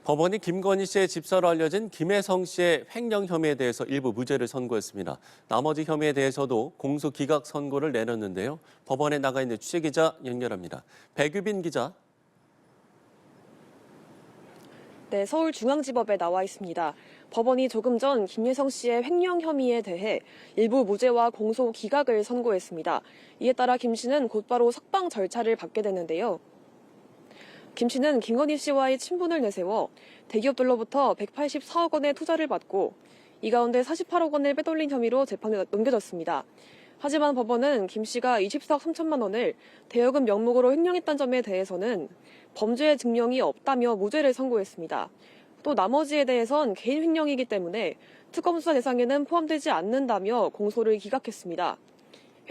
법원이 김건희 씨의 집사로 알려진 김혜성 씨의 횡령 혐의에 대해서 일부 무죄를 선고했습니다. 나머지 혐의에 대해서도 공소 기각 선고를 내렸는데요. 법원에 나가 있는 취재기자 연결합니다. 백유빈 기자. 네, 서울중앙지법에 나와 있습니다. 법원이 조금 전 김혜성 씨의 횡령 혐의에 대해 일부 무죄와 공소 기각을 선고했습니다. 이에 따라 김 씨는 곧바로 석방 절차를 받게 됐는데요. 김 씨는 김건희 씨와의 친분을 내세워 대기업들로부터 184억 원의 투자를 받고 이 가운데 48억 원을 빼돌린 혐의로 재판에 넘겨졌습니다. 하지만 법원은 김 씨가 24억 3천만 원을 대여금 명목으로 횡령했다는 점에 대해서는 범죄의 증명이 없다며 무죄를 선고했습니다. 또 나머지에 대해선 개인 횡령이기 때문에 특검 수사 대상에는 포함되지 않는다며 공소를 기각했습니다.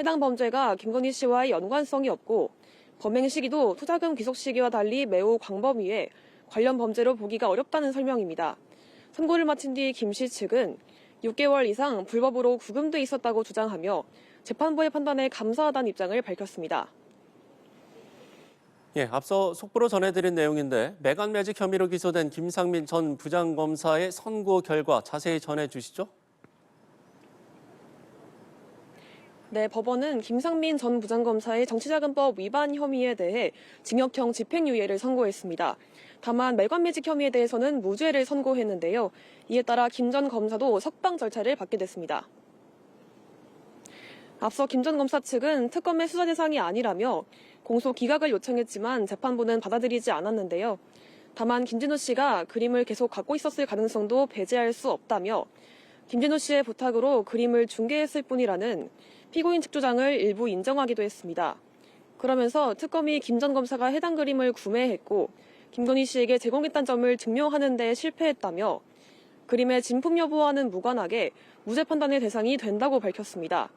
해당 범죄가 김건희 씨와의 연관성이 없고 범행 시기도 투자금 귀속 시기와 달리 매우 광범위해 관련 범죄로 보기가 어렵다는 설명입니다. 선고를 마친 뒤 김 씨 측은 6개월 이상 불법으로 구금돼 있었다고 주장하며 재판부의 판단에 감사하다는 입장을 밝혔습니다. 앞서 속보로 전해드린 내용인데 매각 매직 혐의로 기소된 김상민 전 부장검사의 선고 결과 자세히 전해주시죠. 네, 법원은 김상민 전 부장검사의 정치자금법 위반 혐의에 대해 징역형 집행유예를 선고했습니다. 다만 매각매직 혐의에 대해서는 무죄를 선고했는데요. 이에 따라 김 전 검사도 석방 절차를 받게 됐습니다. 앞서 김 전 검사 측은 특검의 수사 대상이 아니라며 공소 기각을 요청했지만 재판부는 받아들이지 않았는데요. 다만 김진우 씨가 그림을 계속 갖고 있었을 가능성도 배제할 수 없다며 김진우 씨의 부탁으로 그림을 중개했을 뿐이라는 피고인 측 주장을 일부 인정하기도 했습니다. 그러면서 특검이 김 전 검사가 해당 그림을 구매했고 김건희 씨에게 제공했다는 점을 증명하는 데 실패했다며 그림의 진품 여부와는 무관하게 무죄 판단의 대상이 된다고 밝혔습니다.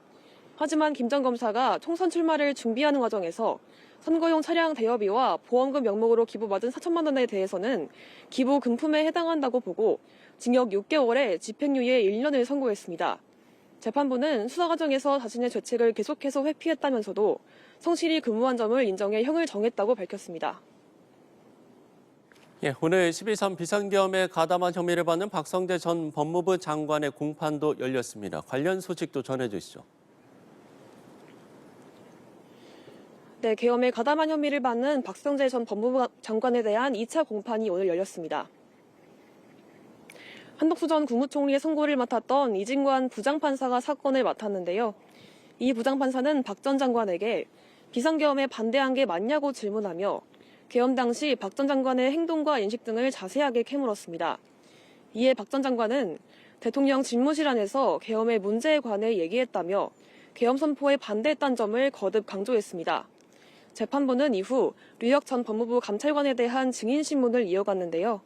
하지만 김 전 검사가 총선 출마를 준비하는 과정에서 선거용 차량 대여비와 보험금 명목으로 기부받은 4천만 원에 대해서는 기부 금품에 해당한다고 보고 징역 6개월에 집행유예 1년을 선고했습니다. 재판부는 수사 과정에서 자신의 죄책을 계속해서 회피했다면서도 성실히 근무한 점을 인정해 형을 정했다고 밝혔습니다. 오늘 12.3 비상계엄에 가담한 혐의를 받는 박성재 전 법무부 장관의 공판도 열렸습니다. 관련 소식도 전해주시죠. 네, 계엄에 가담한 혐의를 받는 박성재 전 법무부 장관에 대한 2차 공판이 오늘 열렸습니다. 한덕수 전 국무총리의 선고를 맡았던 이진관 부장판사가 사건을 맡았는데요. 이 부장판사는 박 전 장관에게 비상계엄에 반대한 게 맞냐고 질문하며 계엄 당시 박 전 장관의 행동과 인식 등을 자세하게 캐물었습니다. 이에 박 전 장관은 대통령 집무실 안에서 계엄의 문제에 관해 얘기했다며 계엄 선포에 반대했다는 점을 거듭 강조했습니다. 재판부는 이후 류혁 전 법무부 감찰관에 대한 증인신문을 이어갔는데요.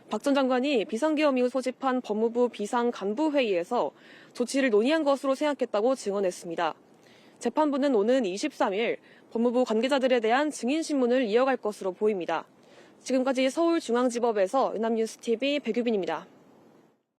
박 전 장관이 비상계엄 이후 소집한 법무부 비상간부회의에서 조치를 논의한 것으로 생각했다고 증언했습니다. 재판부는 오는 23일 법무부 관계자들에 대한 증인신문을 이어갈 것으로 보입니다. 지금까지 서울중앙지법에서 연합뉴스TV 백유빈입니다.